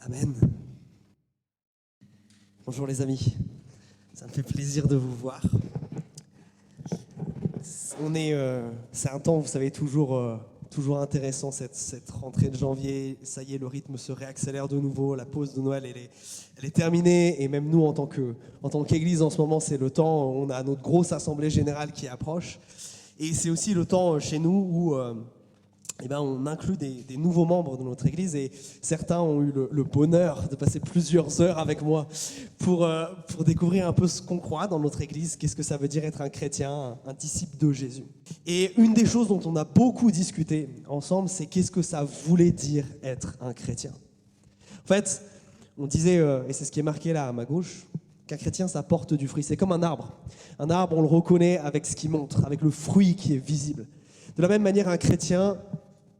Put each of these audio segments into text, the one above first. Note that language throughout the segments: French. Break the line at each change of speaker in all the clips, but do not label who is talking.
Amen. Bonjour les amis, ça me fait plaisir de vous voir. C'est un temps, vous savez, toujours intéressant cette rentrée de janvier. Ça y est, le rythme se réaccélère de nouveau. La pause de Noël, elle est terminée. Et même nous, en tant qu'Église, en ce moment, c'est le temps. On a notre grosse assemblée générale qui approche. Et c'est aussi le temps chez nous où on inclut des nouveaux membres de notre Église. Et certains ont eu le bonheur de passer plusieurs heures avec moi pour découvrir un peu ce qu'on croit dans notre Église. Qu'est-ce que ça veut dire être un chrétien, un disciple de Jésus. Et une des choses dont on a beaucoup discuté ensemble, c'est qu'est-ce que ça voulait dire être un chrétien. En fait, on disait, et c'est ce qui est marqué là à ma gauche, qu'un chrétien, ça porte du fruit. C'est comme un arbre. Un arbre, on le reconnaît avec ce qu'il montre, avec le fruit qui est visible. De la même manière, un chrétien,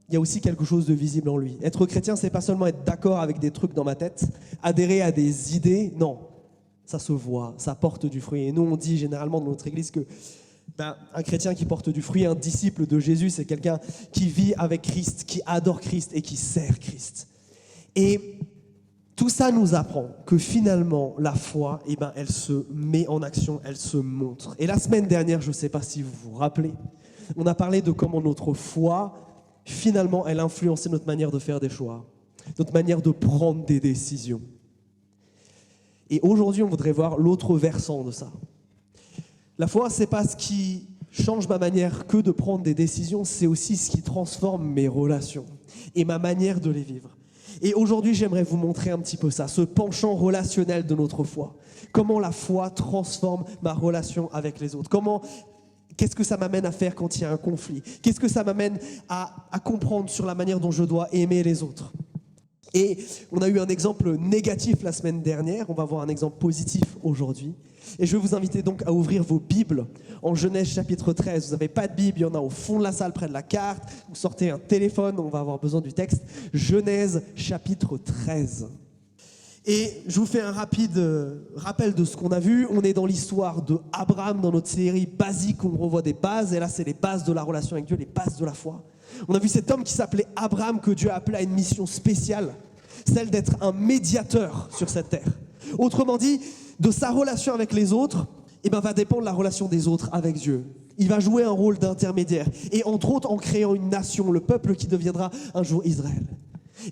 il y a aussi quelque chose de visible en lui. Être chrétien, c'est pas seulement être d'accord avec des trucs dans ma tête, adhérer à des idées, non. Ça se voit, ça porte du fruit. Et nous, on dit généralement dans notre Église que un chrétien qui porte du fruit, un disciple de Jésus, c'est quelqu'un qui vit avec Christ, qui adore Christ et qui sert Christ. Et tout ça nous apprend que finalement, la foi, elle se met en action, elle se montre. Et la semaine dernière, je ne sais pas si vous vous rappelez, on a parlé de comment notre foi, finalement, elle influençait notre manière de faire des choix, notre manière de prendre des décisions. Et aujourd'hui, on voudrait voir l'autre versant de ça. La foi, c'est pas ce qui change ma manière que de prendre des décisions, c'est aussi ce qui transforme mes relations et ma manière de les vivre. Et aujourd'hui, j'aimerais vous montrer un petit peu ça, ce penchant relationnel de notre foi. Comment la foi transforme ma relation avec les autres. Qu'est-ce que ça m'amène à faire quand il y a un conflit? Qu'est-ce que ça m'amène à comprendre sur la manière dont je dois aimer les autres? Et on a eu un exemple négatif la semaine dernière, on va voir un exemple positif aujourd'hui. Et je vais vous inviter donc à ouvrir vos Bibles en Genèse chapitre 13. Vous n'avez pas de Bible, il y en a au fond de la salle près de la carte. Vous sortez un téléphone, on va avoir besoin du texte. Genèse chapitre 13. Et je vous fais un rapide rappel de ce qu'on a vu. On est dans l'histoire de Abraham dans notre série basique où on revoit des bases. Et là, c'est les bases de la relation avec Dieu, les bases de la foi. On a vu cet homme qui s'appelait Abraham que Dieu a appelé à une mission spéciale, celle d'être un médiateur sur cette terre. Autrement dit, de sa relation avec les autres, va dépendre la relation des autres avec Dieu. Il va jouer un rôle d'intermédiaire. Et entre autres, en créant une nation, le peuple qui deviendra un jour Israël.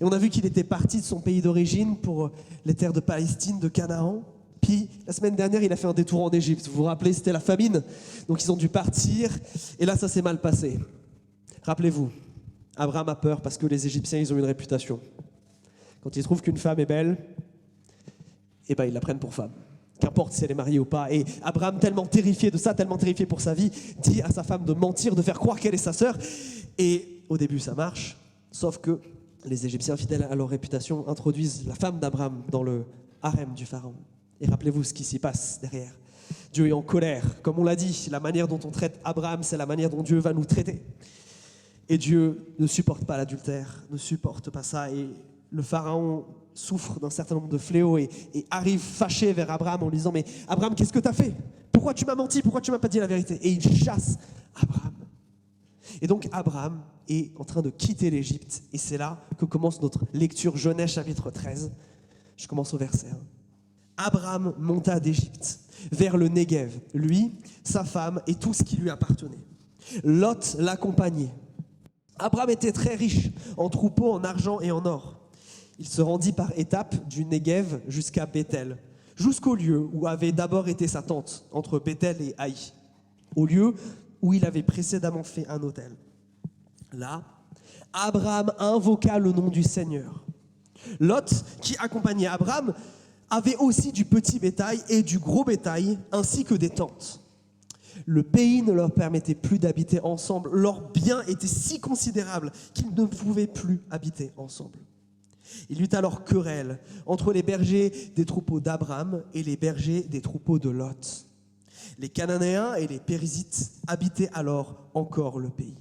Et on a vu qu'il était parti de son pays d'origine pour les terres de Palestine, de Canaan. Puis, la semaine dernière, il a fait un détour en Égypte. Vous vous rappelez, c'était la famine. Donc, ils ont dû partir. Et là, ça s'est mal passé. Rappelez-vous, Abraham a peur parce que les Égyptiens, ils ont une réputation. Quand ils trouvent qu'une femme est belle, ils la prennent pour femme. Qu'importe si elle est mariée ou pas. Et Abraham, tellement terrifié de ça, tellement terrifié pour sa vie, dit à sa femme de mentir, de faire croire qu'elle est sa sœur. Et au début, ça marche. Sauf que les Égyptiens, fidèles à leur réputation, introduisent la femme d'Abraham dans le harem du pharaon. Et rappelez-vous ce qui s'y passe derrière. Dieu est en colère. Comme on l'a dit, la manière dont on traite Abraham, c'est la manière dont Dieu va nous traiter. Et Dieu ne supporte pas l'adultère, ne supporte pas ça. Et le pharaon souffre d'un certain nombre de fléaux et arrive fâché vers Abraham en lui disant « Mais Abraham, qu'est-ce que tu as fait? Pourquoi tu m'as menti? Pourquoi tu ne m'as pas dit la vérité ?» Et il chasse Abraham. Et donc Abraham est en train de quitter l'Égypte. Et c'est là que commence notre lecture Genèse chapitre 13. Je commence au verset 1. Abraham monta d'Égypte vers le Néguev, lui, sa femme et tout ce qui lui appartenait. Lot l'accompagnait. Abraham était très riche en troupeaux, en argent et en or. Il se rendit par étapes du Néguev jusqu'à Béthel, jusqu'au lieu où avait d'abord été sa tente, entre Béthel et Haï, au lieu où il avait précédemment fait un autel. Là, Abraham invoqua le nom du Seigneur. Lot, qui accompagnait Abraham, avait aussi du petit bétail et du gros bétail, ainsi que des tentes. Le pays ne leur permettait plus d'habiter ensemble. Leurs biens étaient si considérables qu'ils ne pouvaient plus habiter ensemble. Il y eut alors querelle entre les bergers des troupeaux d'Abraham et les bergers des troupeaux de Lot. Les Cananéens et les Périzites habitaient alors encore le pays.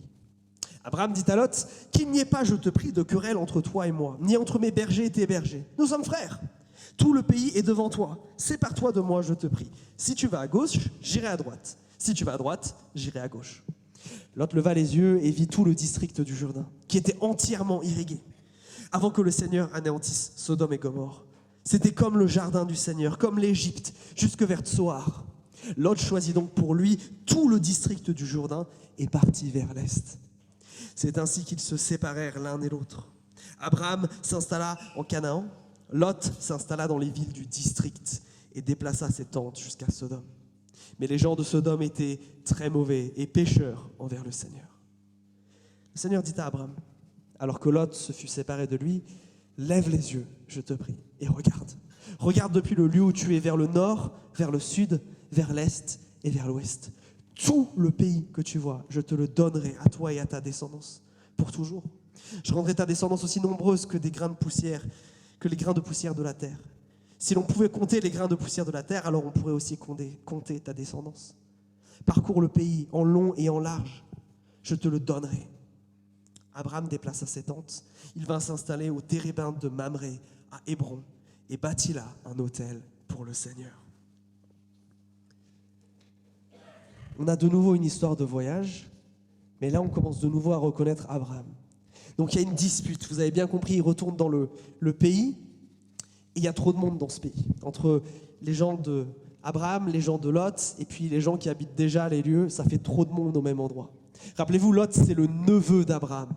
Abraham dit à Lot, « Qu'il n'y ait pas, je te prie, de querelle entre toi et moi, ni entre mes bergers et tes bergers. Nous sommes frères. Tout le pays est devant toi. Sépare-toi de moi, je te prie. Si tu vas à gauche, j'irai à droite. Si tu vas à droite, j'irai à gauche. » Lot leva les yeux et vit tout le district du Jourdain, qui était entièrement irrigué. avant que le Seigneur anéantisse Sodome et Gomorrhe. C'était comme le jardin du Seigneur, comme l'Égypte, jusque vers Tsoar. Lot choisit donc pour lui tout le district du Jourdain et partit vers l'est. C'est ainsi qu'ils se séparèrent l'un et l'autre. Abraham s'installa en Canaan, Lot s'installa dans les villes du district et déplaça ses tentes jusqu'à Sodome. Mais les gens de Sodome étaient très mauvais et pécheurs envers le Seigneur. Le Seigneur dit à Abraham, alors que Lot se fut séparé de lui, « Lève les yeux, je te prie, et regarde. Regarde depuis le lieu où tu es vers le nord, vers le sud, vers l'est et vers l'ouest. Tout le pays que tu vois, je te le donnerai à toi et à ta descendance pour toujours. Je rendrai ta descendance aussi nombreuse que des grains de poussière, que les grains de poussière de la terre. Si l'on pouvait compter les grains de poussière de la terre, alors on pourrait aussi compter ta descendance. Parcours le pays en long et en large, je te le donnerai. » Abraham déplaça ses tentes. Il vint s'installer au térébinthe de Mamré, à Hébron, et bâtit là un autel pour le Seigneur. On a de nouveau une histoire de voyage, mais là on commence de nouveau à reconnaître Abraham. Donc il y a une dispute, vous avez bien compris, il retourne dans le pays, et il y a trop de monde dans ce pays. Entre les gens d'Abraham, les gens de Lot, et puis les gens qui habitent déjà les lieux, ça fait trop de monde au même endroit. Rappelez-vous, Lot, c'est le neveu d'Abraham.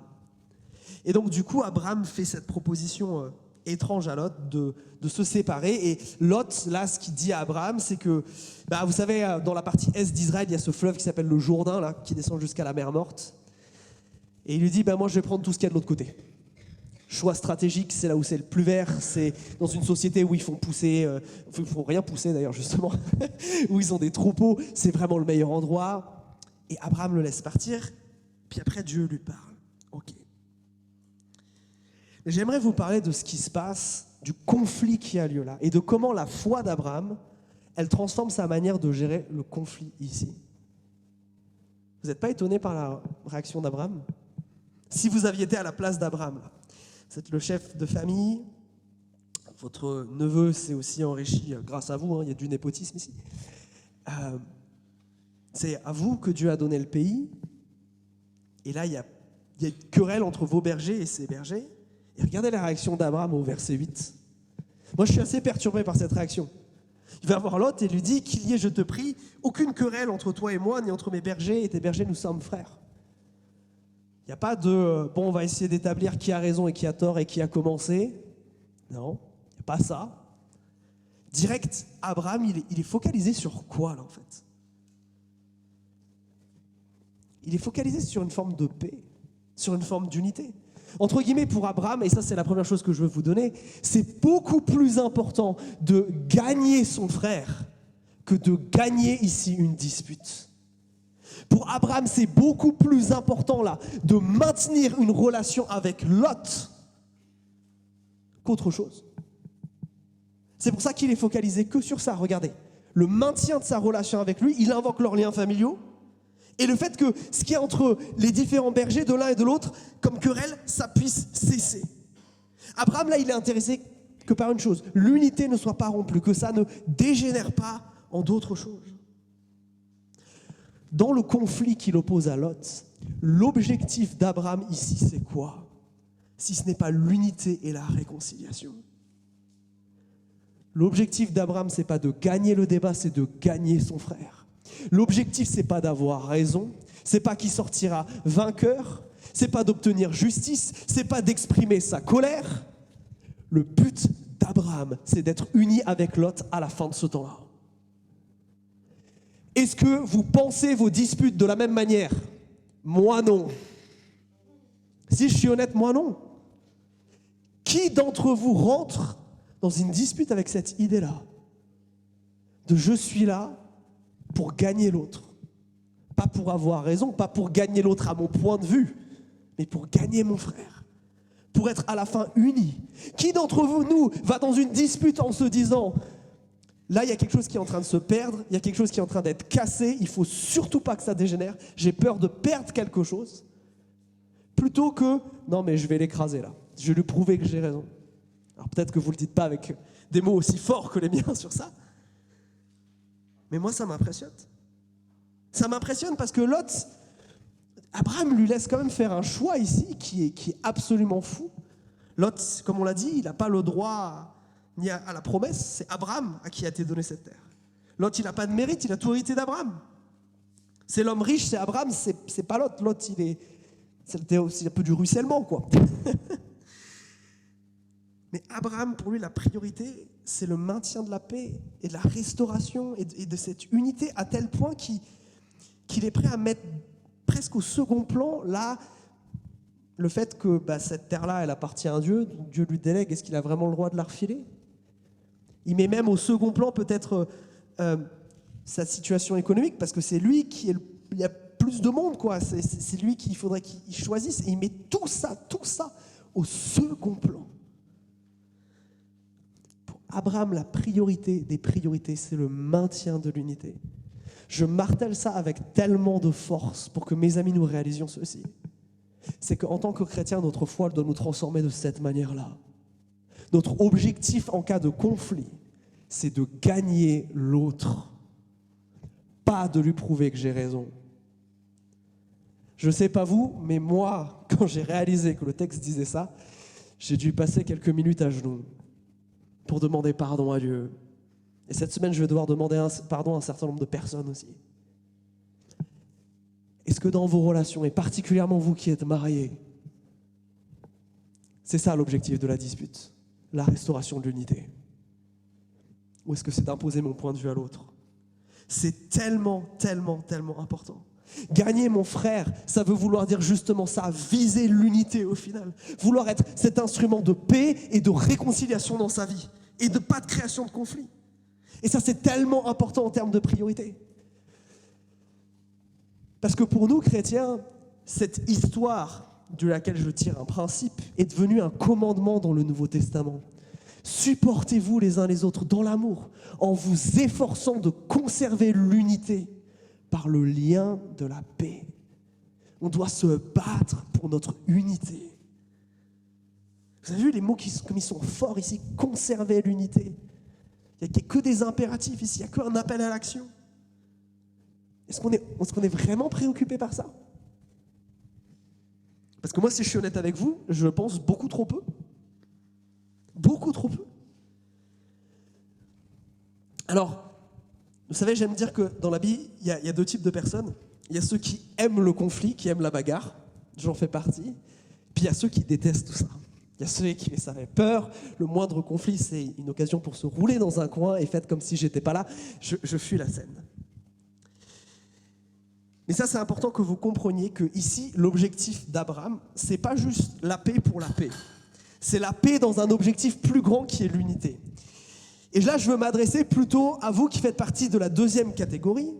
Et donc du coup, Abraham fait cette proposition étrange à Lot de se séparer. Et Lot, là, ce qu'il dit à Abraham, c'est que, vous savez, dans la partie est d'Israël, il y a ce fleuve qui s'appelle le Jourdain, là, qui descend jusqu'à la mer Morte. Et il lui dit, moi, je vais prendre tout ce qu'il y a de l'autre côté. Choix stratégique, c'est là où c'est le plus vert. C'est dans une société où ils font pousser, ils font rien pousser d'ailleurs, justement, où ils ont des troupeaux. C'est vraiment le meilleur endroit. Et Abraham le laisse partir. Puis après, Dieu lui parle. Ok. J'aimerais vous parler de ce qui se passe, du conflit qui a lieu là, et de comment la foi d'Abraham, elle transforme sa manière de gérer le conflit ici. Vous n'êtes pas étonné par la réaction d'Abraham ? Si vous aviez été à la place d'Abraham, là, vous êtes le chef de famille, votre neveu s'est aussi enrichi grâce à vous, il y a du népotisme ici. C'est à vous que Dieu a donné le pays, et là il y a une querelle entre vos bergers et ses bergers. Et regardez la réaction d'Abraham au verset 8. Moi, je suis assez perturbé par cette réaction. Il va voir Lot et lui dit qu'il y ait, je te prie, aucune querelle entre toi et moi, ni entre mes bergers et tes bergers, nous sommes frères. Il n'y a pas de, on va essayer d'établir qui a raison et qui a tort et qui a commencé. Non, il n'y a pas ça. Direct, Abraham, il est focalisé sur quoi, là, en fait ? Il est focalisé sur une forme de paix, sur une forme d'unité. Entre guillemets, pour Abraham, et ça c'est la première chose que je veux vous donner, c'est beaucoup plus important de gagner son frère que de gagner ici une dispute. Pour Abraham, c'est beaucoup plus important là de maintenir une relation avec Lot qu'autre chose. C'est pour ça qu'il est focalisé que sur ça. Regardez, le maintien de sa relation avec lui, il invoque leurs liens familiaux. Et le fait que ce qui est entre les différents bergers de l'un et de l'autre, comme querelle, ça puisse cesser. Abraham, là, il est intéressé que par une chose, l'unité ne soit pas rompue, que ça ne dégénère pas en d'autres choses. Dans le conflit qui l'oppose à Lot, l'objectif d'Abraham ici, c'est quoi ? Si ce n'est pas l'unité et la réconciliation. L'objectif d'Abraham, c'est pas de gagner le débat, c'est de gagner son frère. L'objectif, c'est pas d'avoir raison, c'est pas qui sortira vainqueur, c'est pas d'obtenir justice, c'est pas d'exprimer sa colère. Le but d'Abraham, c'est d'être uni avec Lot à la fin de ce temps-là. Est-ce que vous pensez vos disputes de la même manière ? Moi non. Si je suis honnête, moi non. Qui d'entre vous rentre dans une dispute avec cette idée-là ? De je suis là pour gagner l'autre. Pas pour avoir raison, pas pour gagner l'autre à mon point de vue, mais pour gagner mon frère. Pour être à la fin unis. Qui d'entre vous, nous, va dans une dispute en se disant là, il y a quelque chose qui est en train de se perdre, il y a quelque chose qui est en train d'être cassé, il ne faut surtout pas que ça dégénère, j'ai peur de perdre quelque chose, plutôt que non, mais je vais l'écraser là, je vais lui prouver que j'ai raison. Alors peut-être que vous ne le dites pas avec des mots aussi forts que les miens sur ça. Mais moi, ça m'impressionne. Ça m'impressionne parce que Lot, Abraham lui laisse quand même faire un choix ici qui est absolument fou. Lot, comme on l'a dit, il n'a pas le droit ni à la promesse, c'est Abraham à qui a été donnée cette terre. Lot, il n'a pas de mérite, il a tout hérité d'Abraham. C'est l'homme riche, c'est Abraham, c'est pas Lot. Lot, c'était aussi un peu du ruissellement, quoi. Mais Abraham, pour lui, la priorité, c'est le maintien de la paix et de la restauration et de cette unité à tel point qu'il est prêt à mettre presque au second plan, là, le fait que cette terre-là, elle appartient à Dieu, donc Dieu lui délègue, est-ce qu'il a vraiment le droit de la refiler? Il met même au second plan peut-être sa situation économique, parce que c'est lui il y a plus de monde, quoi. C'est lui qu'il faudrait qu'il choisisse, et il met tout ça au second plan. Abraham, la priorité des priorités, c'est le maintien de l'unité. Je martèle ça avec tellement de force pour que mes amis, nous réalisions ceci. C'est qu'en tant que chrétiens, notre foi doit nous transformer de cette manière-là. Notre objectif en cas de conflit, c'est de gagner l'autre, pas de lui prouver que j'ai raison. Je ne sais pas vous, mais moi, quand j'ai réalisé que le texte disait ça, j'ai dû passer quelques minutes à genoux pour demander pardon à Dieu. Et cette semaine, je vais devoir demander pardon à un certain nombre de personnes aussi. Est-ce que dans vos relations, et particulièrement vous qui êtes mariés, c'est ça l'objectif de la dispute, la restauration de l'unité? Ou est-ce que c'est d'imposer mon point de vue à l'autre? C'est tellement, tellement, tellement important. Gagner mon frère, ça veut vouloir dire justement ça, viser l'unité au final. Vouloir être cet instrument de paix et de réconciliation dans sa vie. Et de pas de création de conflit. Et ça, c'est tellement important en termes de priorité. Parce que pour nous, chrétiens, cette histoire de laquelle je tire un principe est devenue un commandement dans le Nouveau Testament. Supportez-vous les uns les autres dans l'amour, en vous efforçant de conserver l'unité par le lien de la paix. On doit se battre pour notre unité. Vous avez vu les mots comme ils sont forts ici, conserver l'unité. Il n'y a que des impératifs ici, il n'y a qu'un appel à l'action. Est-ce qu'on est vraiment préoccupé par ça? Parce que moi, si je suis honnête avec vous, je pense beaucoup trop peu. Beaucoup trop peu. Alors, vous savez, j'aime dire que dans la Bible, il y a deux types de personnes. Il y a ceux qui aiment le conflit, qui aiment la bagarre. J'en fais partie. Puis il y a ceux qui détestent tout ça. Il y a ceux qui ça fait peur. Le moindre conflit, c'est une occasion pour se rouler dans un coin et faire comme si j'étais pas là. Je fuis la scène. Mais ça, c'est important que vous compreniez que ici, l'objectif d'Abraham, c'est pas juste la paix pour la paix. C'est la paix dans un objectif plus grand qui est l'unité. Et là, je veux m'adresser plutôt à vous qui faites partie de la deuxième catégorie,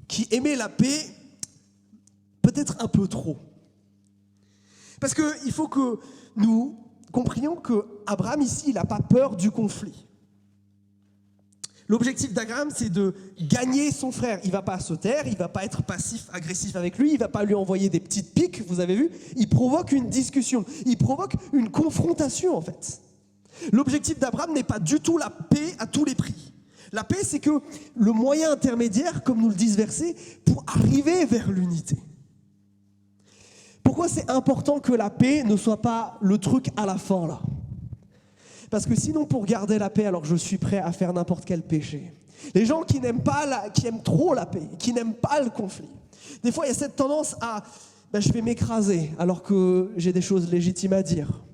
qui aimez la paix peut-être un peu trop. Parce qu'il faut que nous comprenions qu'Abraham, ici, il n'a pas peur du conflit. L'objectif d'Abraham, c'est de gagner son frère. Il ne va pas se taire, il ne va pas être passif, agressif avec lui, il ne va pas lui envoyer des petites piques, vous avez vu. Il provoque une discussion, il provoque une confrontation, en fait. L'objectif d'Abraham n'est pas du tout la paix à tous les prix. La paix, c'est que le moyen intermédiaire, comme nous le dit ce verset, pour arriver vers l'unité. Pourquoi c'est important que la paix ne soit pas le truc à la fin, là? Parce que sinon, pour garder la paix, alors je suis prêt à faire n'importe quel péché. Les gens qui n'aiment pas, qui aiment trop la paix, qui n'aiment pas le conflit. Des fois, il y a cette tendance à je vais m'écraser alors que j'ai des choses légitimes à dire.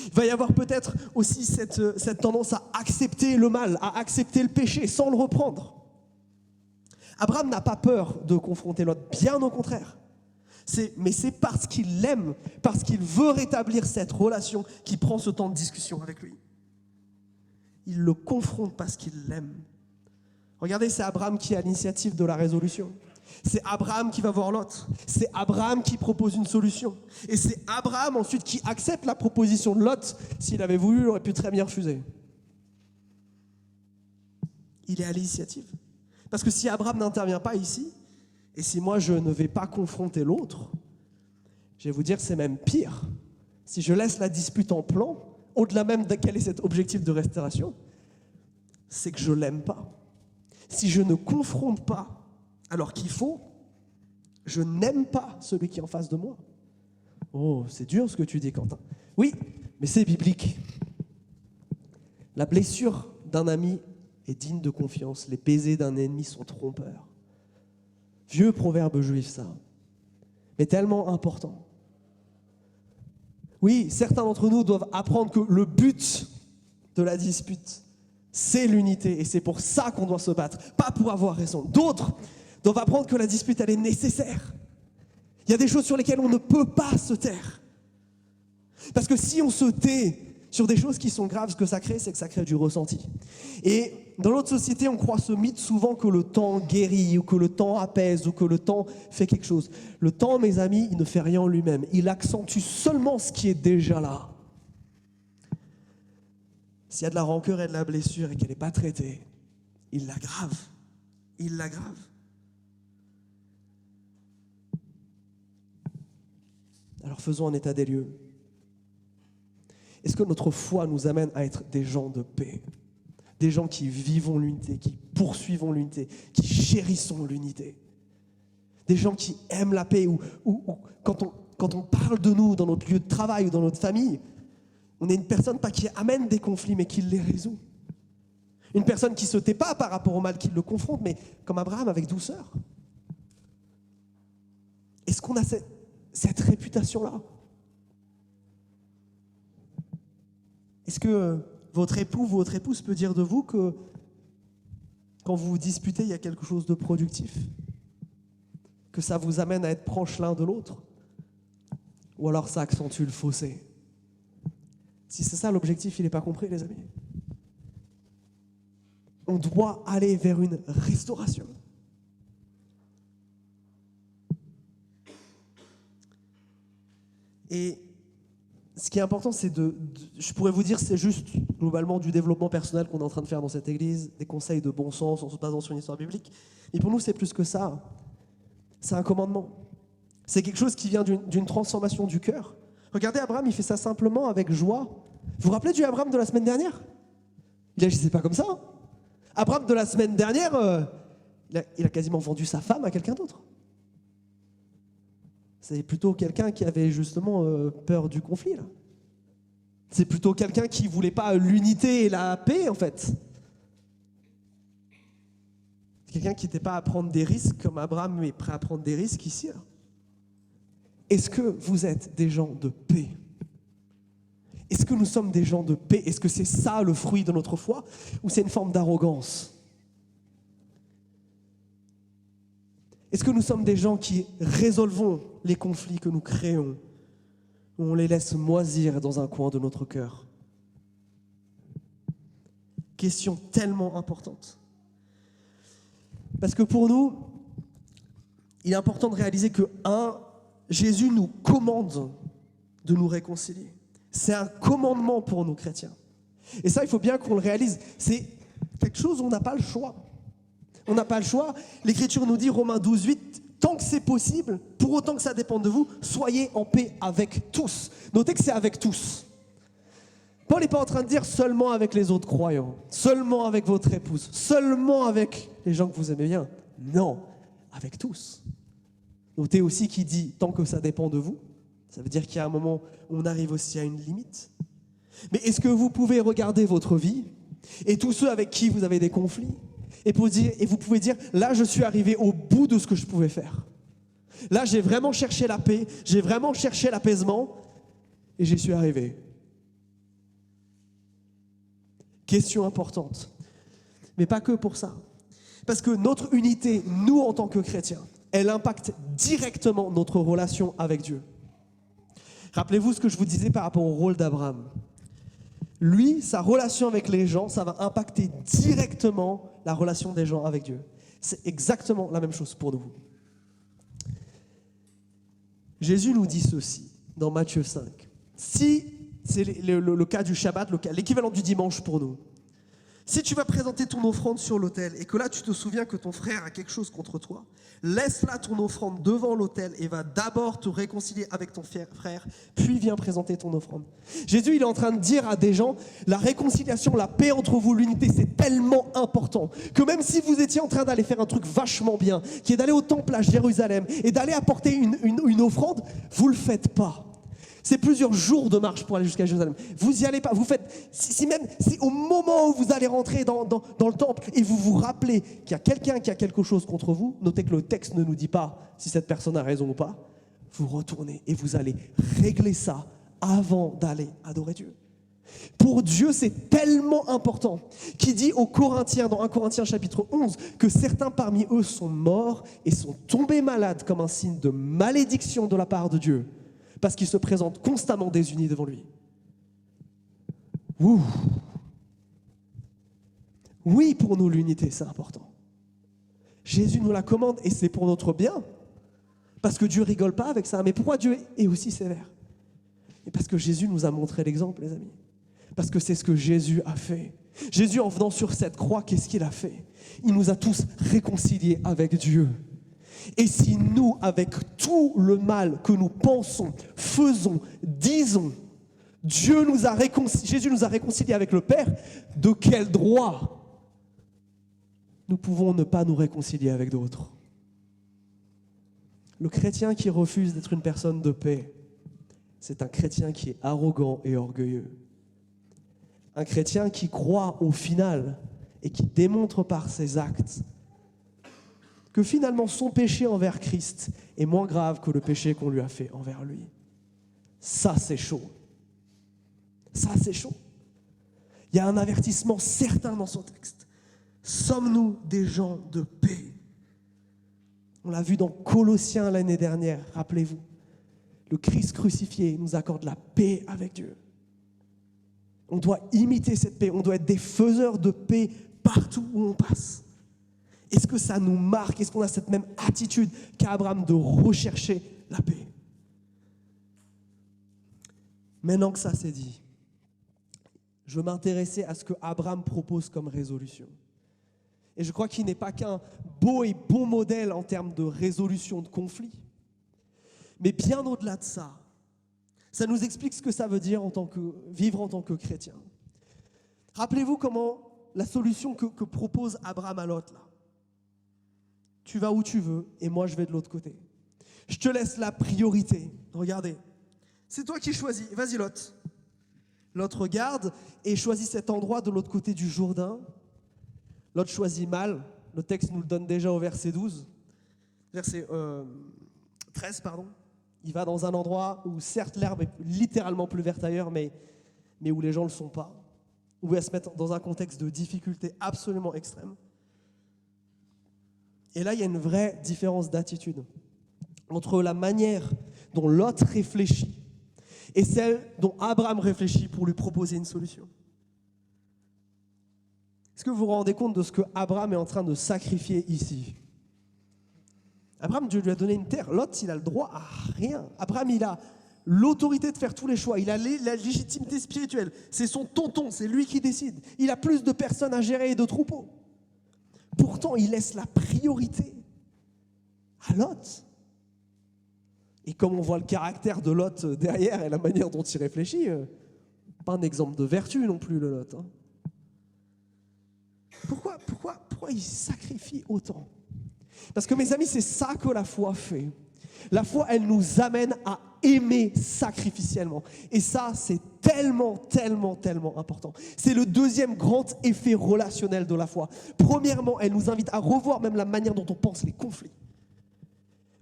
Il va y avoir peut-être aussi cette tendance à accepter le mal, à accepter le péché sans le reprendre. Abraham n'a pas peur de confronter l'autre, bien au contraire. Mais c'est parce qu'il l'aime, parce qu'il veut rétablir cette relation qu'il prend ce temps de discussion avec lui. Il le confronte parce qu'il l'aime. Regardez, c'est Abraham qui a l'initiative de la résolution. C'est Abraham qui va voir l'autre. C'est Abraham qui propose une solution. Et c'est Abraham ensuite qui accepte la proposition de Lot. S'il avait voulu, il aurait pu très bien refuser. Il est à l'initiative. Parce que si Abraham n'intervient pas ici, et si moi je ne vais pas confronter l'autre, je vais vous dire c'est même pire. Si je laisse la dispute en plan, au-delà même de quel est cet objectif de restauration, c'est que je ne l'aime pas. Si je ne confronte pas alors qu'il faut, je n'aime pas celui qui est en face de moi. Oh, c'est dur ce que tu dis, Quentin. Oui, mais c'est biblique. La blessure d'un ami est digne de confiance. Les baisers d'un ennemi sont trompeurs. Vieux proverbe juif, ça. Mais tellement important. Oui, certains d'entre nous doivent apprendre que le but de la dispute, c'est l'unité. Et c'est pour ça qu'on doit se battre, pas pour avoir raison. D'autres doivent apprendre que la dispute, elle est nécessaire. Il y a des choses sur lesquelles on ne peut pas se taire. Parce que si on se tait sur des choses qui sont graves, ce que ça crée, c'est que ça crée du ressenti. Et dans notre société, on croit ce mythe souvent que le temps guérit, ou que le temps apaise, ou que le temps fait quelque chose. Le temps, mes amis, il ne fait rien en lui-même. Il accentue seulement ce qui est déjà là. S'il y a de la rancœur et de la blessure et qu'elle n'est pas traitée, il l'aggrave. Il l'aggrave. Alors faisons un état des lieux. Est-ce que notre foi nous amène à être des gens de paix? Des gens qui vivons l'unité, qui poursuivons l'unité, qui chérissons l'unité. Des gens qui aiment la paix, ou quand on parle de nous dans notre lieu de travail ou dans notre famille, on est une personne pas qui amène des conflits, mais qui les résout. Une personne qui ne se tait pas par rapport au mal qui le confronte, mais comme Abraham, avec douceur. Est-ce qu'on a cette réputation-là? Est-ce que votre époux ou votre épouse peut dire de vous que quand vous vous disputez, il y a quelque chose de productif? Que ça vous amène à être proches l'un de l'autre? Ou alors ça accentue le fossé? Si c'est ça l'objectif, il n'est pas compris, les amis. On doit aller vers une restauration. Et ce qui est important, c'est je pourrais vous dire, c'est juste globalement du développement personnel qu'on est en train de faire dans cette église, des conseils de bon sens en se basant sur une histoire biblique. Et pour nous, c'est plus que ça. C'est un commandement. C'est quelque chose qui vient d'une transformation du cœur. Regardez, Abraham, il fait ça simplement avec joie. Vous vous rappelez du Abraham de la semaine dernière? Il agissait pas comme ça. Abraham de la semaine dernière, il a quasiment vendu sa femme à quelqu'un d'autre. C'est plutôt quelqu'un qui avait justement peur du conflit, là. C'est plutôt quelqu'un qui ne voulait pas l'unité et la paix, en fait. C'est quelqu'un qui n'était pas à prendre des risques comme Abraham est prêt à prendre des risques ici, là. Est-ce que vous êtes des gens de paix? Est-ce que nous sommes des gens de paix? Est-ce que c'est ça le fruit de notre foi? Ou c'est une forme d'arrogance? Est-ce que nous sommes des gens qui résolvons les conflits que nous créons, ou on les laisse moisir dans un coin de notre cœur? Question tellement importante. Parce que pour nous, il est important de réaliser que, Jésus nous commande de nous réconcilier. C'est un commandement pour nous chrétiens. Et ça, il faut bien qu'on le réalise. C'est quelque chose où on n'a pas le choix. On n'a pas le choix. L'Écriture nous dit, Romains 12:8, tant que c'est possible, pour autant que ça dépend de vous, soyez en paix avec tous. Notez que c'est avec tous. Paul n'est pas en train de dire seulement avec les autres croyants, seulement avec votre épouse, seulement avec les gens que vous aimez bien. Non, avec tous. Notez aussi qu'il dit tant que ça dépend de vous. Ça veut dire qu'il y a un moment où on arrive aussi à une limite. Mais est-ce que vous pouvez regarder votre vie et tous ceux avec qui vous avez des conflits et vous pouvez dire, là je suis arrivé au bout de ce que je pouvais faire. Là j'ai vraiment cherché la paix, j'ai vraiment cherché l'apaisement et j'y suis arrivé. Question importante. Mais pas que pour ça. Parce que notre unité, nous en tant que chrétiens, elle impacte directement notre relation avec Dieu. Rappelez-vous ce que je vous disais par rapport au rôle d'Abraham. Lui, sa relation avec les gens, ça va impacter directement la relation des gens avec Dieu. C'est exactement la même chose pour nous. Jésus nous dit ceci dans Matthieu 5. Si, c'est le cas du Shabbat, l'équivalent du dimanche pour nous. Si tu vas présenter ton offrande sur l'autel et que là tu te souviens que ton frère a quelque chose contre toi, laisse là ton offrande devant l'autel et va d'abord te réconcilier avec ton frère, puis viens présenter ton offrande. Jésus, il est en train de dire à des gens, la réconciliation, la paix entre vous, l'unité, c'est tellement important que même si vous étiez en train d'aller faire un truc vachement bien, qui est d'aller au temple à Jérusalem et d'aller apporter une offrande, vous le faites pas. C'est plusieurs jours de marche pour aller jusqu'à Jérusalem. Vous y allez pas, vous faites, si même, c'est au moment où vous allez rentrer dans le temple et vous vous rappelez qu'il y a quelqu'un qui a quelque chose contre vous, notez que le texte ne nous dit pas si cette personne a raison ou pas, vous retournez et vous allez régler ça avant d'aller adorer Dieu. Pour Dieu, c'est tellement important qu'il dit aux Corinthiens, dans 1 Corinthiens chapitre 11, que certains parmi eux sont morts et sont tombés malades comme un signe de malédiction de la part de Dieu, parce qu'ils se présentent constamment désunis devant lui. Ouh. Oui, pour nous, l'unité, c'est important. Jésus nous la commande et c'est pour notre bien, parce que Dieu rigole pas avec ça. Mais pourquoi Dieu est aussi sévère? Et parce que Jésus nous a montré l'exemple, les amis. Parce que c'est ce que Jésus a fait. Jésus, en venant sur cette croix, qu'est-ce qu'il a fait? Il nous a tous réconciliés avec Dieu. Et si nous, avec tout le mal que nous pensons, faisons, disons, Jésus nous a réconciliés avec le Père, de quel droit nous pouvons ne pas nous réconcilier avec d'autres? Le chrétien qui refuse d'être une personne de paix, c'est un chrétien qui est arrogant et orgueilleux. Un chrétien qui croit au final et qui démontre par ses actes que finalement son péché envers Christ est moins grave que le péché qu'on lui a fait envers lui. Ça, c'est chaud. Ça, c'est chaud. Il y a un avertissement certain dans son texte. Sommes-nous des gens de paix? On l'a vu dans Colossiens l'année dernière, rappelez-vous. Le Christ crucifié nous accorde la paix avec Dieu. On doit imiter cette paix, on doit être des faiseurs de paix partout où on passe. Est-ce que ça nous marque? Est-ce qu'on a cette même attitude qu'Abraham de rechercher la paix? Maintenant que ça c'est dit, je veux m'intéresser à ce que Abraham propose comme résolution. Et je crois qu'il n'est pas qu'un beau et bon modèle en termes de résolution de conflits. Mais bien au-delà de ça, ça nous explique ce que ça veut dire vivre en tant que chrétien. Rappelez-vous comment la solution que propose Abraham à Lot, là. Tu vas où tu veux et moi je vais de l'autre côté. Je te laisse la priorité. Regardez, c'est toi qui choisis. Vas-y Lot. Lot regarde et choisit cet endroit de l'autre côté du Jourdain. Lot choisit mal. Le texte nous le donne déjà au verset 12. Verset 13, pardon. Il va dans un endroit où certes l'herbe est littéralement plus verte ailleurs, mais où les gens ne le sont pas. Où il va se mettre dans un contexte de difficulté absolument extrême. Et là, il y a une vraie différence d'attitude entre la manière dont Lot réfléchit et celle dont Abraham réfléchit pour lui proposer une solution. Est-ce que vous vous rendez compte de ce que Abraham est en train de sacrifier ici? Abraham, Dieu lui a donné une terre. Lot, il a le droit à rien. Abraham, il a l'autorité de faire tous les choix. Il a la légitimité spirituelle. C'est son tonton, c'est lui qui décide. Il a plus de personnes à gérer et de troupeaux. Pourtant, il laisse la priorité à Lot. Et comme on voit le caractère de Lot derrière et la manière dont il réfléchit, pas un exemple de vertu non plus, le Lot. Hein. Pourquoi il sacrifie autant? Parce que mes amis, c'est ça que la foi fait. La foi, elle nous amène à aimer sacrificiellement. Et ça, c'est tellement, tellement, tellement important. C'est le deuxième grand effet relationnel de la foi. Premièrement, elle nous invite à revoir même la manière dont on pense les conflits.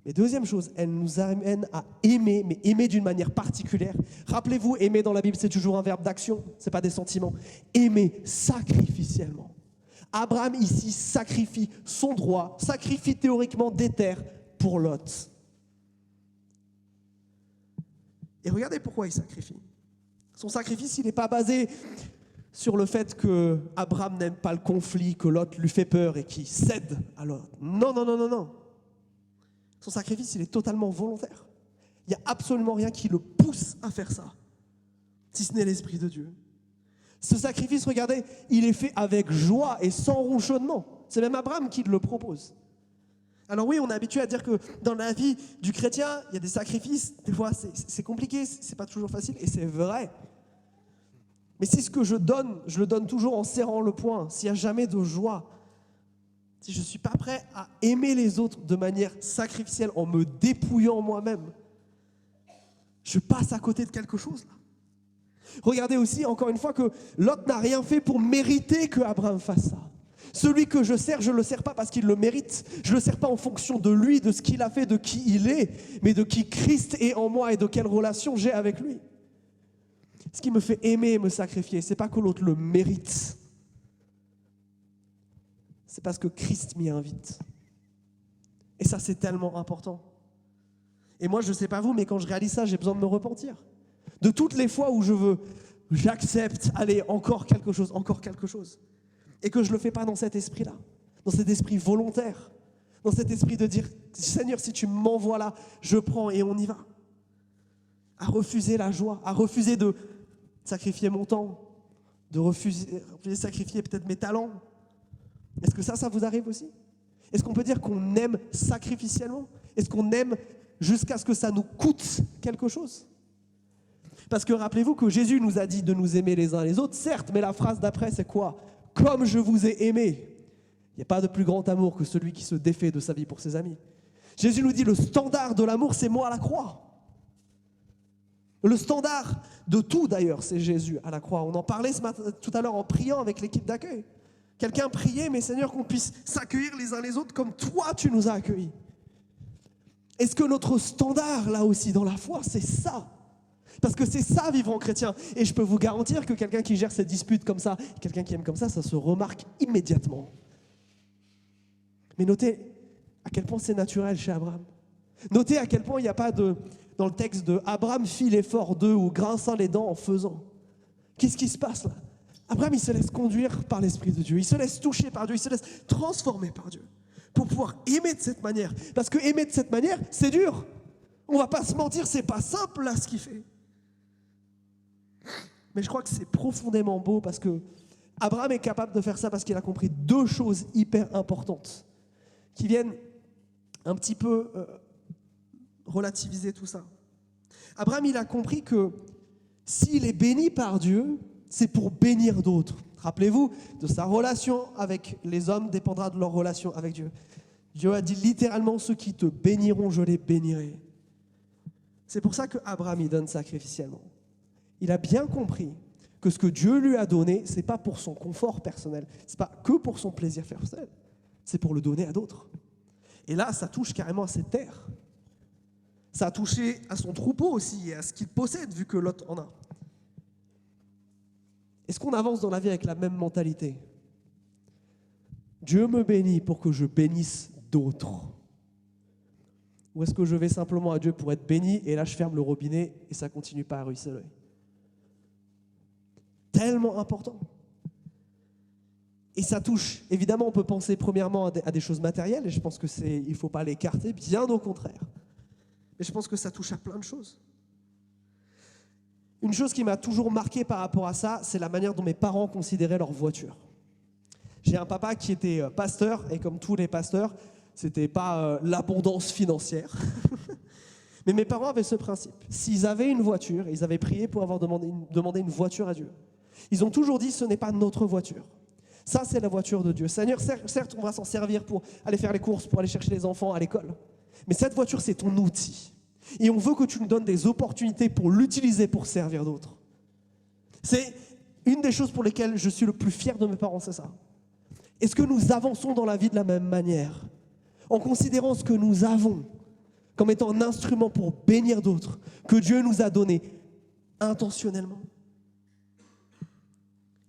Mais deuxième chose, elle nous amène à aimer, mais aimer d'une manière particulière. Rappelez-vous, aimer dans la Bible, c'est toujours un verbe d'action, ce n'est pas des sentiments. Aimer sacrificiellement. Abraham ici sacrifie son droit, sacrifie théoriquement des terres pour Lot. Et regardez pourquoi il sacrifie. Son sacrifice, il n'est pas basé sur le fait que Abraham n'aime pas le conflit, que Lot lui fait peur et qu'il cède à Lot. Non, non, non, non, non. Son sacrifice, il est totalement volontaire. Il n'y a absolument rien qui le pousse à faire ça, si ce n'est l'Esprit de Dieu. Ce sacrifice, regardez, il est fait avec joie et sans ronchonnement. C'est même Abraham qui le propose. Alors oui, on est habitué à dire que dans la vie du chrétien, il y a des sacrifices. Des fois, c'est compliqué, c'est pas toujours facile, et c'est vrai. Mais si ce que je le donne toujours en serrant le poing, s'il n'y a jamais de joie, si je ne suis pas prêt à aimer les autres de manière sacrificielle, en me dépouillant moi-même, Je passe à côté de quelque chose là. Regardez aussi, encore une fois, que Lot n'a rien fait pour mériter que Abraham fasse ça. Celui que je sers, je ne le sers pas parce qu'il le mérite. Je ne le sers pas en fonction de lui, de ce qu'il a fait, de qui il est, mais de qui Christ est en moi et de quelle relation j'ai avec lui. Ce qui me fait aimer et me sacrifier, ce n'est pas que l'autre le mérite. C'est parce que Christ m'y invite. Et ça, c'est tellement important. Et moi, je ne sais pas vous, mais quand je réalise ça, j'ai besoin de me repentir. De toutes les fois où j'accepte, allez, encore quelque chose. Et que je ne le fais pas dans cet esprit-là, dans cet esprit volontaire, dans cet esprit de dire, Seigneur, si tu m'envoies là, je prends et on y va. À refuser la joie, à refuser de sacrifier mon temps, de refuser de sacrifier peut-être mes talents. Est-ce que ça vous arrive aussi? Est-ce qu'on peut dire qu'on aime sacrificiellement? Est-ce qu'on aime jusqu'à ce que ça nous coûte quelque chose? Parce que rappelez-vous que Jésus nous a dit de nous aimer les uns les autres, certes, mais la phrase d'après, c'est quoi? Comme je vous ai aimé. Il n'y a pas de plus grand amour que celui qui se défait de sa vie pour ses amis. Jésus nous dit, le standard de l'amour, c'est moi à la croix. Le standard de tout, d'ailleurs, c'est Jésus à la croix. On en parlait tout à l'heure en priant avec l'équipe d'accueil. Quelqu'un priait, mais Seigneur, qu'on puisse s'accueillir les uns les autres comme toi, tu nous as accueillis. Est-ce que notre standard, là aussi, dans la foi, c'est ça? Parce que c'est ça, vivre en chrétien. Et je peux vous garantir que quelqu'un qui gère ses disputes comme ça, quelqu'un qui aime comme ça se remarque immédiatement. Mais notez à quel point c'est naturel chez Abraham. Notez à quel point il n'y a pas dans le texte de Abraham fit l'effort d'eux ou grinçant les dents en faisant. Qu'est-ce qui se passe là? Abraham, il se laisse conduire par l'Esprit de Dieu. Il se laisse toucher par Dieu. Il se laisse transformer par Dieu pour pouvoir aimer de cette manière. Parce que aimer de cette manière, c'est dur. On ne va pas se mentir, c'est pas simple là ce qu'il fait. Mais je crois que c'est profondément beau parce que Abraham est capable de faire ça parce qu'il a compris deux choses hyper importantes qui viennent un petit peu relativiser tout ça. Abraham, il a compris que s'il est béni par Dieu, c'est pour bénir d'autres. Rappelez-vous, de sa relation avec les hommes dépendra de leur relation avec Dieu. Dieu a dit littéralement, ceux qui te béniront, je les bénirai. C'est pour ça que Abraham, il donne sacrificiellement. Il a bien compris que ce que Dieu lui a donné, ce n'est pas pour son confort personnel, ce n'est pas que pour son plaisir personnel, c'est pour le donner à d'autres. Et là, ça touche carrément à ses terres. Ça a touché à son troupeau aussi et à ce qu'il possède, vu que Lot en a. Est-ce qu'on avance dans la vie avec la même mentalité? Dieu me bénit pour que je bénisse d'autres. Ou est-ce que je vais simplement à Dieu pour être béni et là je ferme le robinet et ça ne continue pas à ruisseler? Tellement important. Et ça touche, évidemment, on peut penser premièrement à des choses matérielles, et je pense qu'il ne faut pas l'écarter, bien au contraire. Mais je pense que ça touche à plein de choses. Une chose qui m'a toujours marqué par rapport à ça, c'est la manière dont mes parents considéraient leur voiture. J'ai un papa qui était pasteur, et comme tous les pasteurs, c'était pas l'abondance financière. Mais mes parents avaient ce principe. S'ils avaient une voiture, ils avaient prié pour avoir demandé une voiture à Dieu. Ils ont toujours dit, ce n'est pas notre voiture. Ça, c'est la voiture de Dieu. Seigneur, certes, on va s'en servir pour aller faire les courses, pour aller chercher les enfants à l'école. Mais cette voiture, c'est ton outil. Et on veut que tu nous donnes des opportunités pour l'utiliser pour servir d'autres. C'est une des choses pour lesquelles je suis le plus fier de mes parents, c'est ça. Est-ce que nous avançons dans la vie de la même manière, en considérant ce que nous avons comme étant un instrument pour bénir d'autres, que Dieu nous a donné intentionnellement?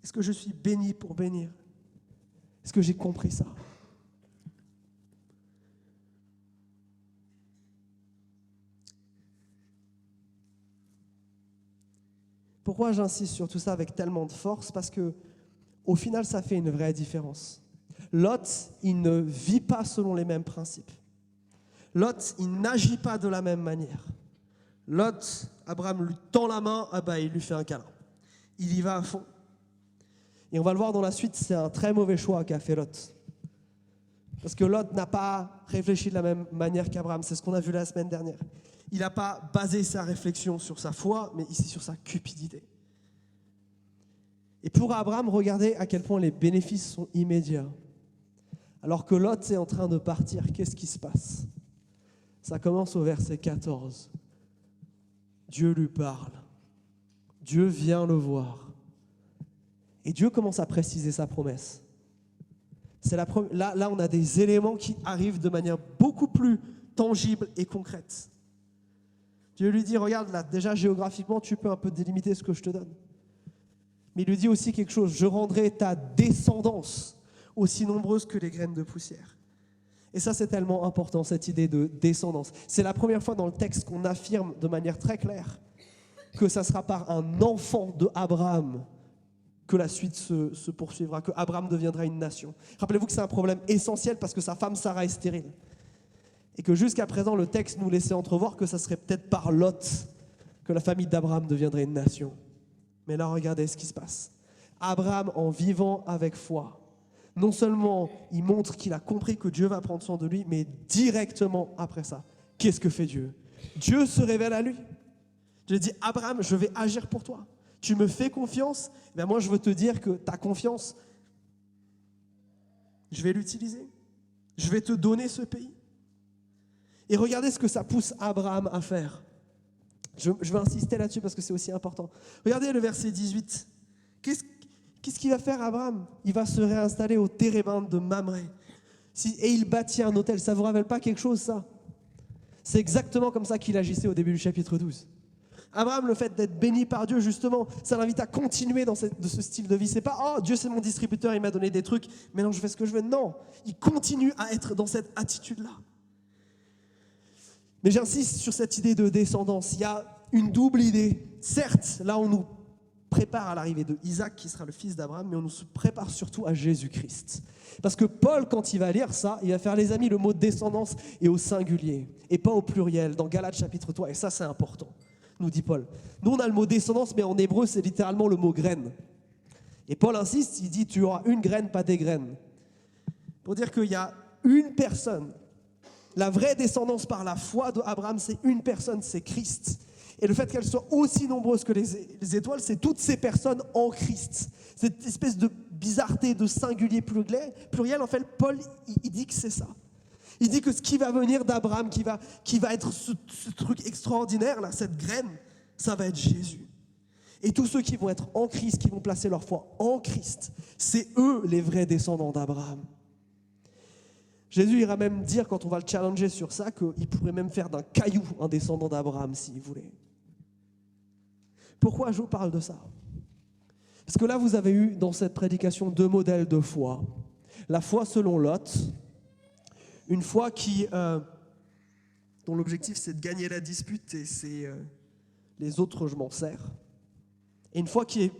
Est-ce que je suis béni pour bénir? Est-ce que j'ai compris ça? Pourquoi j'insiste sur tout ça avec tellement de force? Parce que, au final, ça fait une vraie différence. Lot, il ne vit pas selon les mêmes principes. Lot, il n'agit pas de la même manière. Lot, Abraham lui tend la main, il lui fait un câlin. Il y va à fond. Et on va le voir dans la suite, c'est un très mauvais choix qu'a fait Lot. Parce que Lot n'a pas réfléchi de la même manière qu'Abraham. C'est ce qu'on a vu la semaine dernière. Il n'a pas basé sa réflexion sur sa foi, mais ici sur sa cupidité. Et pour Abraham, regardez à quel point les bénéfices sont immédiats. Alors que Lot est en train de partir, qu'est-ce qui se passe? Ça commence au verset 14. Dieu lui parle. Dieu vient le voir. Et Dieu commence à préciser sa promesse. Là, on a des éléments qui arrivent de manière beaucoup plus tangible et concrète. Dieu lui dit, regarde là, déjà géographiquement, tu peux un peu délimiter ce que je te donne. Mais il lui dit aussi quelque chose, je rendrai ta descendance aussi nombreuse que les graines de poussière. Et ça, c'est tellement important, cette idée de descendance. C'est la première fois dans le texte qu'on affirme de manière très claire que ça sera par un enfant de Abraham que la suite se poursuivra, que Abraham deviendra une nation. Rappelez-vous que c'est un problème essentiel parce que sa femme Sarah est stérile. Et que jusqu'à présent, le texte nous laissait entrevoir que ça serait peut-être par Lot que la famille d'Abraham deviendrait une nation. Mais là, regardez ce qui se passe. Abraham, en vivant avec foi, non seulement il montre qu'il a compris que Dieu va prendre soin de lui, mais directement après ça, qu'est-ce que fait Dieu? Dieu se révèle à lui. Dieu dit, Abraham, je vais agir pour toi. Tu me fais confiance, ben moi je veux te dire que ta confiance, je vais l'utiliser. Je vais te donner ce pays. Et regardez ce que ça pousse Abraham à faire. Je vais insister là-dessus parce que c'est aussi important. Regardez le verset 18. Qu'est-ce qu'il va faire Abraham? Il va se réinstaller au térébinthe de Mamré. Et il bâtit un autel. Ça ne vous rappelle pas quelque chose, ça? C'est exactement comme ça qu'il agissait au début du chapitre 12. Abraham, le fait d'être béni par Dieu, justement, ça l'invite à continuer dans ce style de vie. C'est pas, oh, Dieu c'est mon distributeur, il m'a donné des trucs, maintenant je fais ce que je veux. Non, il continue à être dans cette attitude-là. Mais j'insiste sur cette idée de descendance. Il y a une double idée. Certes, là on nous prépare à l'arrivée de Isaac, qui sera le fils d'Abraham, mais on nous prépare surtout à Jésus-Christ. Parce que Paul, quand il va lire ça, il va faire, les amis, le mot descendance est au singulier, et pas au pluriel, dans Galates chapitre 3, et ça c'est important. Nous dit Paul. Nous, on a le mot descendance, mais en hébreu, c'est littéralement le mot graine. Et Paul insiste, il dit, tu auras une graine, pas des graines. Pour dire qu'il y a une personne. La vraie descendance par la foi d'Abraham, c'est une personne, c'est Christ. Et le fait qu'elle soit aussi nombreuse que les étoiles, c'est toutes ces personnes en Christ. Cette espèce de bizarreté, de singulier pluriel, en fait, Paul, il dit que c'est ça. Il dit que ce qui va venir d'Abraham, qui va être ce truc extraordinaire, là, cette graine, ça va être Jésus. Et tous ceux qui vont être en Christ, qui vont placer leur foi en Christ, c'est eux les vrais descendants d'Abraham. Jésus ira même dire, quand on va le challenger sur ça, qu'il pourrait même faire d'un caillou un descendant d'Abraham s'il voulait. Pourquoi je vous parle de ça? Parce que là, vous avez eu dans cette prédication 2 modèles de foi. La foi selon Lot, une foi dont l'objectif c'est de gagner la dispute et c'est les autres je m'en sers. Et une foi qui est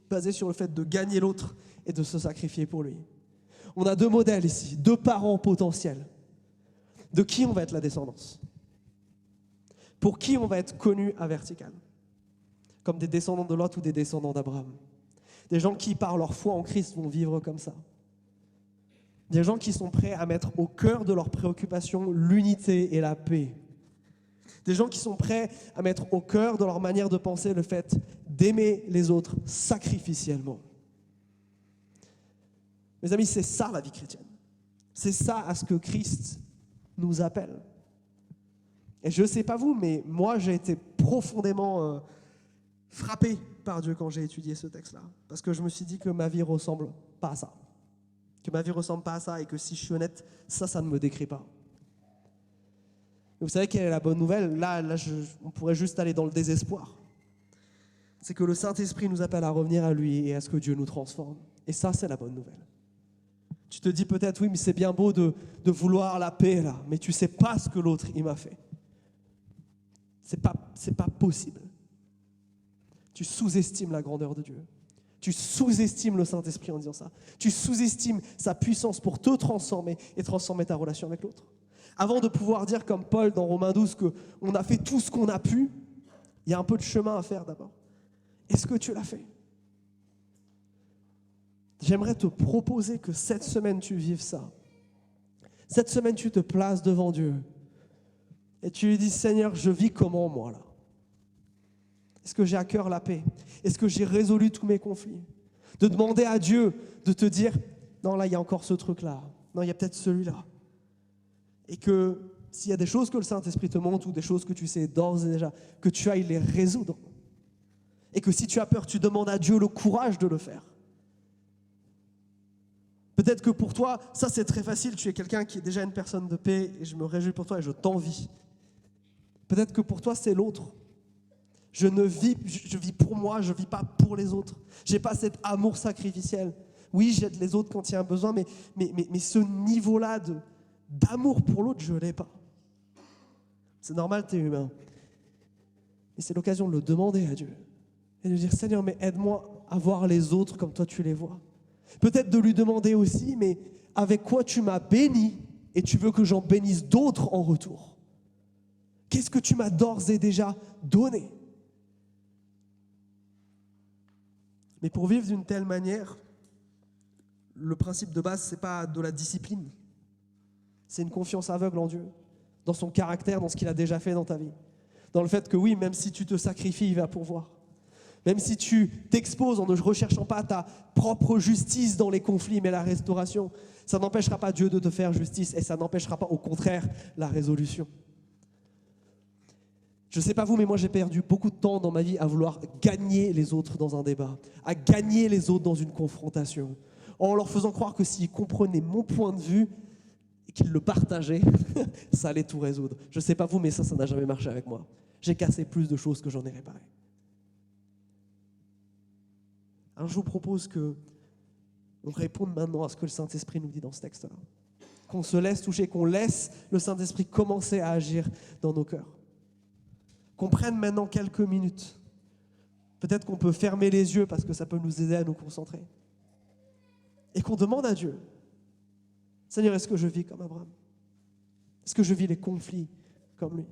basée sur le fait de gagner l'autre et de se sacrifier pour lui. On a 2 modèles ici, 2 parents potentiels. De qui on va être la descendance? Pour qui on va être connu à vertical? Comme des descendants de Lot ou des descendants d'Abraham. Des gens qui, par leur foi en Christ, vont vivre comme ça. Des gens qui sont prêts à mettre au cœur de leurs préoccupations l'unité et la paix. Des gens qui sont prêts à mettre au cœur de leur manière de penser le fait d'aimer les autres sacrificiellement. Mes amis, c'est ça la vie chrétienne. C'est ça à ce que Christ nous appelle. Et je ne sais pas vous, mais moi j'ai été profondément frappé par Dieu quand j'ai étudié ce texte-là. Parce que je me suis dit que ma vie ne ressemble pas à ça. Que ma vie ne ressemble pas à ça et que si je suis honnête, ça ne me décrit pas. Et vous savez quelle est la bonne nouvelle? Là on pourrait juste aller dans le désespoir. C'est que le Saint-Esprit nous appelle à revenir à lui et à ce que Dieu nous transforme. Et ça, c'est la bonne nouvelle. Tu te dis peut-être, oui, mais c'est bien beau de vouloir la paix, là, mais tu ne sais pas ce que l'autre, il m'a fait. C'est pas possible. Tu sous-estimes la grandeur de Dieu. Tu sous-estimes le Saint-Esprit en disant ça. Tu sous-estimes sa puissance pour te transformer et transformer ta relation avec l'autre. Avant de pouvoir dire comme Paul dans Romains 12 qu'on a fait tout ce qu'on a pu, il y a un peu de chemin à faire d'abord. Est-ce que tu l'as fait? J'aimerais te proposer que cette semaine tu vives ça. Cette semaine tu te places devant Dieu et tu lui dis, Seigneur, je vis comment moi là? Est-ce que j'ai à cœur la paix? Est-ce que j'ai résolu tous mes conflits? De demander à Dieu de te dire, non là il y a encore ce truc là, non il y a peut-être celui-là. Et que s'il y a des choses que le Saint-Esprit te montre ou des choses que tu sais d'ores et déjà, que tu ailles les résoudre. Et que si tu as peur, tu demandes à Dieu le courage de le faire. Peut-être que pour toi, ça c'est très facile, tu es quelqu'un qui est déjà une personne de paix et je me réjouis pour toi et je t'envie. Peut-être que pour toi c'est l'autre. Je vis pour moi, je ne vis pas pour les autres. Je n'ai pas cet amour sacrificiel. Oui, j'aide les autres quand il y a un besoin, mais ce niveau-là d'amour pour l'autre, je ne l'ai pas. C'est normal, tu es humain. Et c'est l'occasion de le demander à Dieu. Et de dire, Seigneur, mais aide-moi à voir les autres comme toi tu les vois. Peut-être de lui demander aussi, mais avec quoi tu m'as béni et tu veux que j'en bénisse d'autres en retour? Qu'est-ce que tu m'as d'ores et déjà donné? Mais pour vivre d'une telle manière, le principe de base, ce n'est pas de la discipline. C'est une confiance aveugle en Dieu, dans son caractère, dans ce qu'il a déjà fait dans ta vie. Dans le fait que oui, même si tu te sacrifies, il va pourvoir. Même si tu t'exposes en ne recherchant pas ta propre justice dans les conflits, mais la restauration, ça n'empêchera pas Dieu de te faire justice et ça n'empêchera pas, au contraire, la résolution. Je ne sais pas vous, mais moi j'ai perdu beaucoup de temps dans ma vie à vouloir gagner les autres dans un débat, à gagner les autres dans une confrontation, en leur faisant croire que s'ils comprenaient mon point de vue et qu'ils le partageaient, ça allait tout résoudre. Je ne sais pas vous, mais ça n'a jamais marché avec moi. J'ai cassé plus de choses que j'en ai réparé. Alors je vous propose qu'on réponde maintenant à ce que le Saint-Esprit nous dit dans ce texte-là. Qu'on se laisse toucher, qu'on laisse le Saint-Esprit commencer à agir dans nos cœurs. Qu'on prenne maintenant quelques minutes. Peut-être qu'on peut fermer les yeux parce que ça peut nous aider à nous concentrer. Et qu'on demande à Dieu, Seigneur, est-ce que je vis comme Abraham? Est-ce que je vis les conflits comme lui?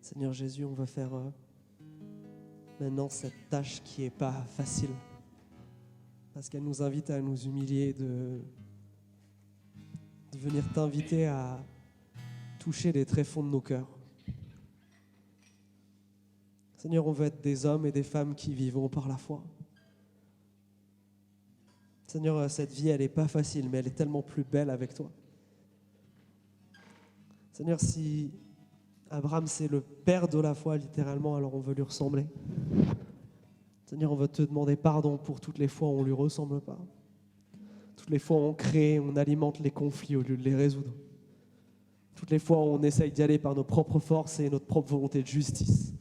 Seigneur Jésus, on veut faire maintenant cette tâche qui n'est pas facile. Parce qu'elle nous invite à nous humilier, de venir t'inviter à toucher les tréfonds de nos cœurs. Seigneur, on veut être des hommes et des femmes qui vivons par la foi. Seigneur, cette vie, elle n'est pas facile, mais elle est tellement plus belle avec toi. Seigneur, si Abraham, c'est le père de la foi, littéralement, alors on veut lui ressembler. Seigneur, on veut te demander pardon pour toutes les fois où on ne lui ressemble pas. Toutes les fois où on crée, on alimente les conflits au lieu de les résoudre. Toutes les fois où on essaye d'y aller par nos propres forces et notre propre volonté de justice.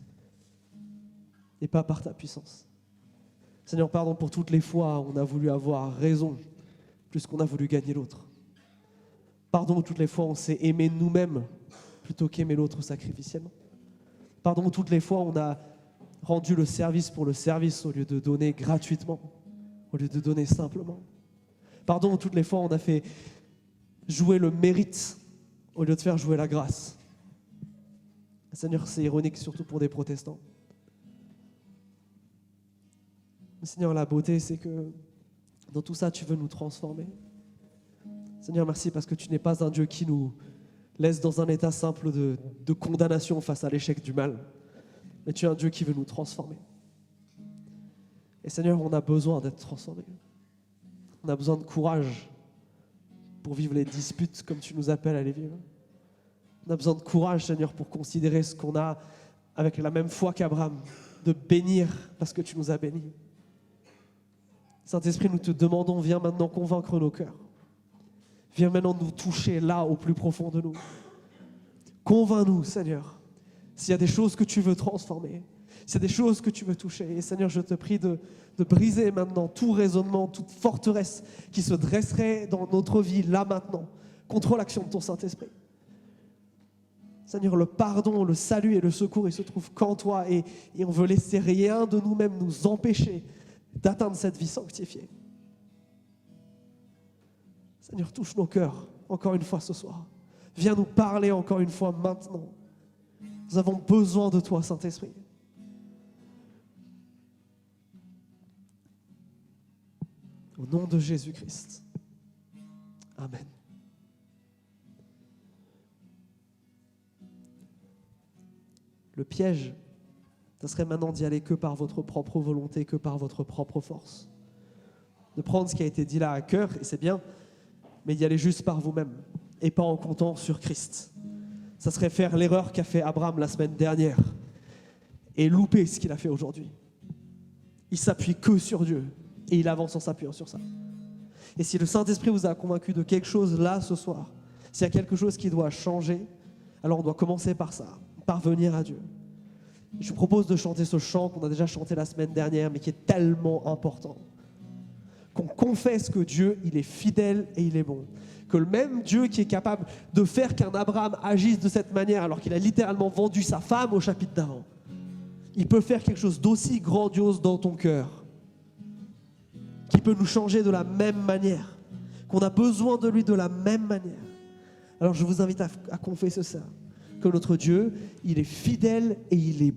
Et pas par ta puissance. Seigneur, pardon pour toutes les fois où on a voulu avoir raison plus qu'on a voulu gagner l'autre. Pardon pour toutes les fois où on s'est aimé nous-mêmes plutôt qu'aimer l'autre sacrificiellement. Pardon pour toutes les fois où on a rendu le service pour le service au lieu de donner gratuitement, au lieu de donner simplement. Pardon pour toutes les fois où on a fait jouer le mérite au lieu de faire jouer la grâce. Seigneur, c'est ironique, surtout pour des protestants. Mais Seigneur, la beauté, c'est que dans tout ça, tu veux nous transformer. Seigneur, merci parce que tu n'es pas un Dieu qui nous laisse dans un état simple de condamnation face à l'échec du mal. Mais tu es un Dieu qui veut nous transformer. Et Seigneur, on a besoin d'être transformés. On a besoin de courage pour vivre les disputes comme tu nous appelles à les vivre. On a besoin de courage, Seigneur, pour considérer ce qu'on a avec la même foi qu'Abraham, de bénir parce que tu nous as bénis. Saint-Esprit, nous te demandons, viens maintenant convaincre nos cœurs. Viens maintenant nous toucher là, au plus profond de nous. Convainc-nous, Seigneur, s'il y a des choses que tu veux transformer, s'il y a des choses que tu veux toucher. Et Seigneur, je te prie de briser maintenant tout raisonnement, toute forteresse qui se dresserait dans notre vie, là maintenant, contre l'action de ton Saint-Esprit. Seigneur, le pardon, le salut et le secours, ils se trouvent qu'en toi. Et on veut laisser rien de nous-mêmes nous empêcher d'atteindre cette vie sanctifiée. Seigneur, touche nos cœurs encore une fois ce soir. Viens nous parler encore une fois maintenant. Nous avons besoin de toi, Saint-Esprit. Au nom de Jésus-Christ. Amen. Le piège, ça serait maintenant d'y aller que par votre propre volonté, que par votre propre force. de prendre ce qui a été dit là à cœur, et c'est bien, mais d'y aller juste par vous-même et pas en comptant sur Christ. Ça serait faire l'erreur qu'a fait Abraham la semaine dernière et louper ce qu'il a fait aujourd'hui. Il s'appuie que sur Dieu et il avance en s'appuyant sur ça. Et si le Saint-Esprit vous a convaincu de quelque chose là ce soir, s'il y a quelque chose qui doit changer, alors on doit commencer par ça, parvenir à Dieu. Je vous propose de chanter ce chant qu'on a déjà chanté la semaine dernière, mais qui est tellement important. Qu'on confesse que Dieu, il est fidèle et il est bon. Que le même Dieu qui est capable de faire qu'un Abraham agisse de cette manière, alors qu'il a littéralement vendu sa femme au chapitre d'avant, il peut faire quelque chose d'aussi grandiose dans ton cœur, qui peut nous changer de la même manière, qu'on a besoin de lui de la même manière. Alors je vous invite à confesser ça, que notre Dieu, il est fidèle et il est